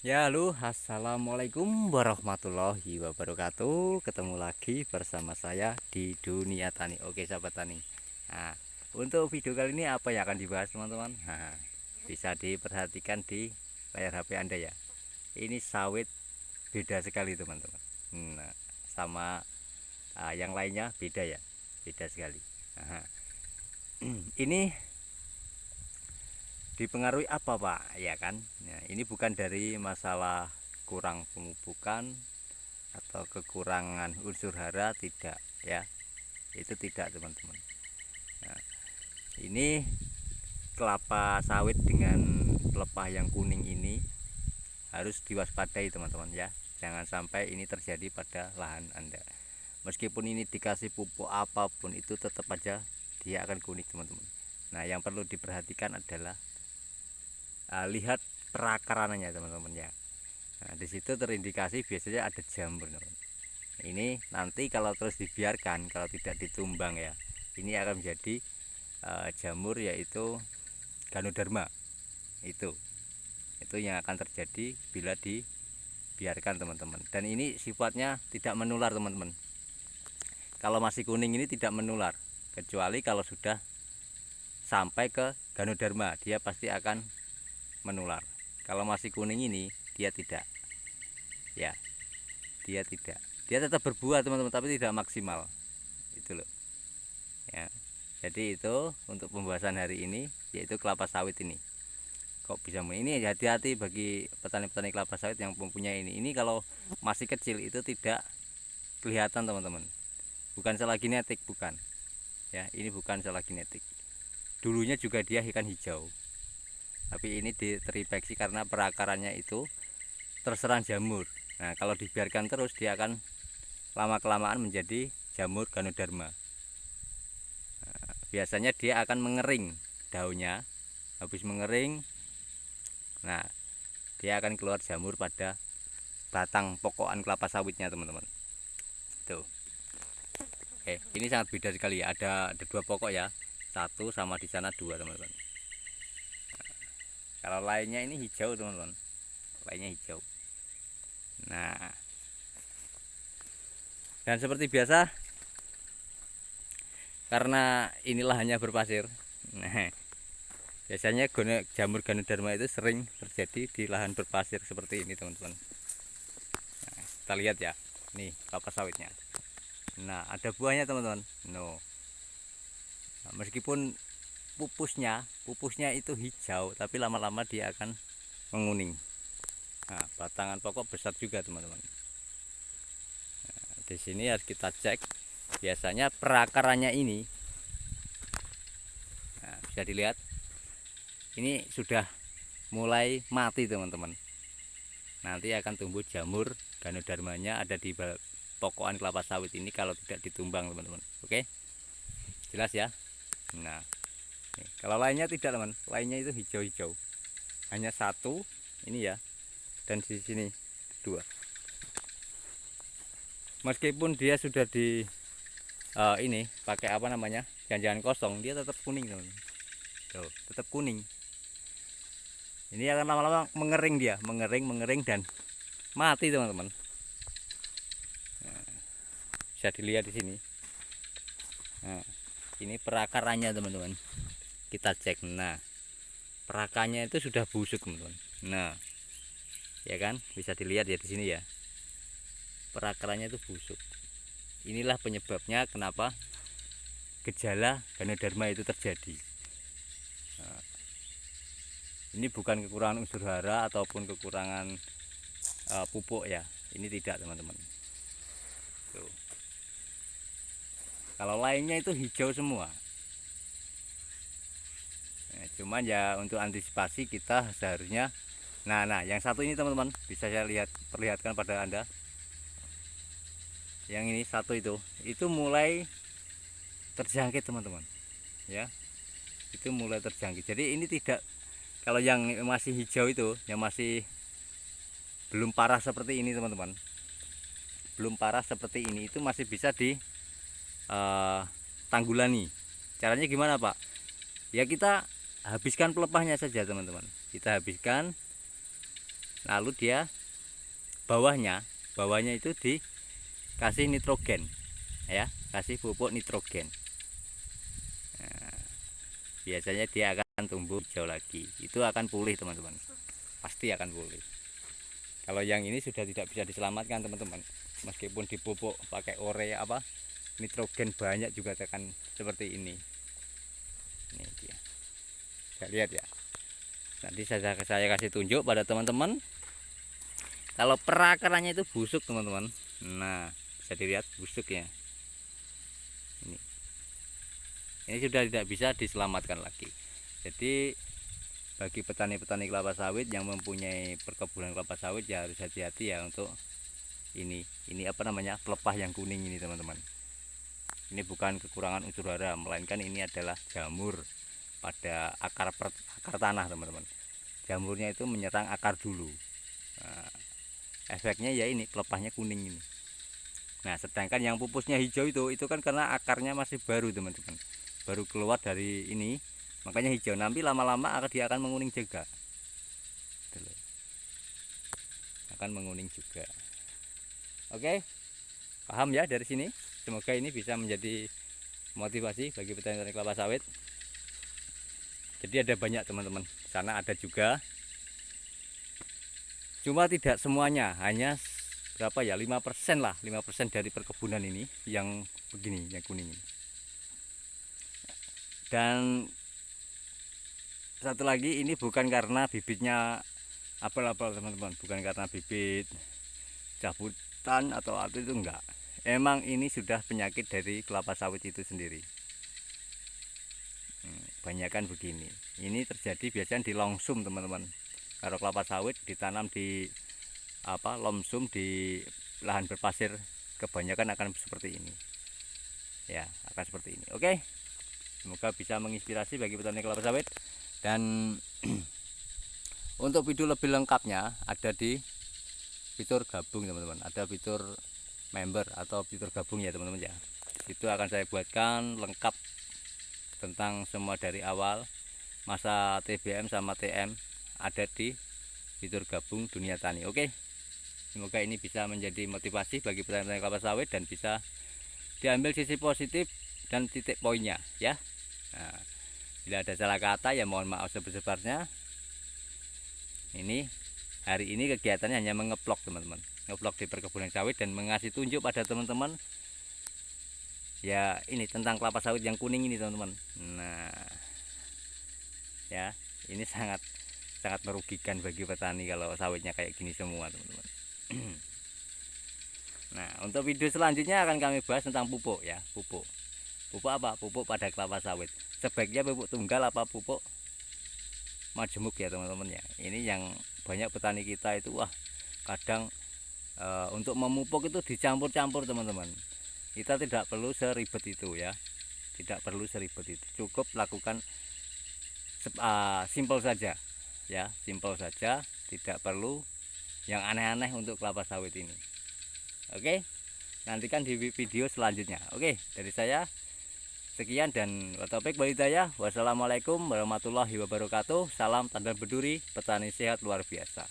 Ya, halo, assalamualaikum warahmatullahi wabarakatuh. Ketemu lagi bersama saya di dunia tani. Oke, sahabat tani. Nah, untuk video kali ini apa yang akan dibahas, teman-teman? Nah, bisa diperhatikan di layar HP Anda ya. Ini sawit beda sekali, teman-teman. Nah, sama yang lainnya beda ya, beda sekali. Nah, ini dipengaruhi apa, Pak? Ya kan? Nah, ini bukan dari masalah kurang pemupukan atau kekurangan unsur hara, tidak ya, itu tidak, teman-teman. Nah, ini kelapa sawit dengan pelepah yang kuning ini harus diwaspadai, teman-teman ya. Jangan sampai ini terjadi pada lahan Anda. Meskipun ini dikasih pupuk apapun, itu tetap aja dia akan kuning, teman-teman. Nah, yang perlu diperhatikan adalah lihat perakarannya, teman-teman ya. Nah, di situ terindikasi biasanya ada jamur, teman. Ini nanti kalau terus dibiarkan, kalau tidak ditumbang ya, ini akan menjadi jamur, yaitu Ganoderma. Itu yang akan terjadi bila dibiarkan, teman-teman. Dan ini sifatnya tidak menular, teman-teman. Kalau masih kuning ini tidak menular, kecuali kalau sudah sampai ke Ganoderma, dia pasti akan menular. Kalau masih kuning ini dia tidak, ya, dia tetap berbuah, teman-teman, tapi tidak maksimal, itu loh ya. Jadi itu untuk pembahasan hari ini, yaitu kelapa sawit ini kok bisa ini. Hati-hati bagi petani-petani kelapa sawit yang mempunyai ini kalau masih kecil itu tidak kelihatan, teman-teman. Bukan salah genetik, bukan ya, ini bukan salah genetik. Dulunya juga dia ikan hijau, tapi ini terinfeksi karena perakarannya itu terserang jamur. Nah, kalau dibiarkan terus dia akan lama kelamaan menjadi jamur Ganoderma. Biasanya dia akan mengering daunnya. Habis mengering, nah, dia akan keluar jamur pada batang pokokan kelapa sawitnya, teman-teman. Tuh. Oke, ini sangat beda sekali ya. Ada dua pokok ya. Satu sama di sana dua, teman-teman. Kalau lainnya ini hijau, teman-teman. Lainnya hijau. Nah, dan seperti biasa, karena inilah hanya berpasir. Nah, biasanya jamur Ganoderma itu sering terjadi di lahan berpasir seperti ini, teman-teman. Nah, kita lihat ya. Nih, kelapa sawitnya. Nah, ada buahnya, teman-teman. No. Nah, meskipun pupusnya itu hijau, tapi lama-lama dia akan menguning. Nah, batangan pokok besar juga, teman-teman. Nah, di sini harus kita cek. Biasanya perakarannya ini, nah, bisa dilihat, ini sudah mulai mati, teman-teman. Nanti akan tumbuh jamur Ganodermanya ada di pokokan kelapa sawit ini kalau tidak ditumbang, teman-teman. Oke, jelas ya. Nah, kalau lainnya tidak, teman, lainnya itu hijau-hijau, hanya satu ini ya, dan di sini dua. Meskipun dia sudah di ini pakai apa namanya, jangan kosong, dia tetap kuning, teman. Tuh, tetap kuning. Ini akan lama-lama mengering, dia mengering dan mati, teman-teman. Nah, bisa dilihat di sini. Nah, ini perakarannya, teman-teman. Kita cek. Nah, perakannya itu sudah busuk, teman-teman. Nah, ya kan, bisa dilihat ya di sini ya. Perakarannya itu busuk. Inilah penyebabnya kenapa gejala Ganoderma itu terjadi. Nah, ini bukan kekurangan unsur hara ataupun kekurangan pupuk ya. Ini tidak, teman-teman. Kalau lainnya itu hijau semua. Nah, cuman ya untuk antisipasi kita seharusnya, nah yang satu ini, teman-teman, bisa saya perlihatkan pada Anda. Yang ini satu itu mulai terjangkit, teman-teman. Ya, itu mulai terjangkit. Jadi ini tidak, kalau yang masih hijau itu, yang masih belum parah seperti ini, teman-teman, belum parah seperti ini, itu masih bisa di tanggulani. Caranya gimana, Pak? Ya kita habiskan pelepahnya saja, teman-teman. Kita habiskan, lalu dia bawahnya itu dikasih nitrogen ya, kasih pupuk nitrogen. Nah, biasanya dia akan tumbuh hijau lagi, itu akan pulih teman-teman, pasti akan pulih. Kalau yang ini sudah tidak bisa diselamatkan teman-teman, meskipun dipupuk pakai urea nitrogen banyak juga akan seperti ini. Ini dia, bisa lihat ya. Nanti saya kasih tunjuk pada teman-teman. Kalau perakarannya itu busuk teman-teman, nah bisa dilihat busuknya. Ini sudah tidak bisa diselamatkan lagi. Jadi bagi petani-petani kelapa sawit yang mempunyai perkebunan kelapa sawit ya harus hati-hati ya untuk ini pelepah yang kuning ini teman-teman. Ini bukan kekurangan unsur hara, melainkan ini adalah jamur pada akar tanah teman-teman. Jamurnya itu menyerang akar dulu. Nah, efeknya ya ini pelepahnya kuning ini. Nah sedangkan yang pupusnya hijau itu kan karena akarnya masih baru teman-teman, baru keluar dari ini, makanya hijau. Nanti lama-lama dia akan menguning juga, akan menguning juga. Oke, paham ya dari sini? Semoga ini bisa menjadi motivasi bagi petani kelapa sawit. Jadi ada banyak teman-teman, sana ada juga, cuma tidak semuanya, hanya berapa ya, 5% lah, 5% dari perkebunan ini yang begini, yang kuning ini. Dan satu lagi, ini bukan karena bibitnya apel-apel teman-teman, bukan karena bibit cabutan atau apa, itu enggak. Emang ini sudah penyakit dari kelapa sawit itu sendiri. Banyakan begini, ini terjadi biasanya di longsum teman-teman. Kalau kelapa sawit ditanam di lomsum, di lahan berpasir, kebanyakan akan seperti ini ya, akan seperti ini. Oke, semoga bisa menginspirasi bagi petani kelapa sawit. Dan untuk video lebih lengkapnya ada di fitur gabung teman-teman, ada fitur member atau fitur gabung ya teman-teman ya. Itu akan saya buatkan lengkap tentang semua dari awal, masa TBM sama TM, ada di fitur gabung Dunia Tani. Oke, semoga ini bisa menjadi motivasi bagi petani kelapa sawit dan bisa diambil sisi positif dan titik poinnya ya. Nah, bila ada salah kata ya mohon maaf sebesar-besarnya. Ini hari ini kegiatannya hanya mengeplok teman-teman, ngeplok di perkebunan sawit dan mengasih tunjuk pada teman-teman ya, ini tentang kelapa sawit yang kuning ini teman-teman. Nah ya, ini sangat merugikan bagi petani kalau sawitnya kayak gini semua teman-teman. Nah untuk video selanjutnya akan kami bahas tentang pupuk ya, pupuk apa, pupuk pada kelapa sawit. Sebaiknya pupuk tunggal apa pupuk majemuk ya teman-teman ya. Ini yang banyak petani kita itu kadang untuk memupuk itu dicampur-campur teman-teman. Kita tidak perlu seribet itu ya, tidak perlu seribet itu, cukup lakukan simpel saja ya, simpel saja, tidak perlu yang aneh-aneh untuk kelapa sawit ini. Oke, nantikan di video selanjutnya. Oke, dari saya sekian dan topik walhidayah. Wassalamualaikum warahmatullahi wabarakatuh. Salam tandan berduri, petani sehat luar biasa.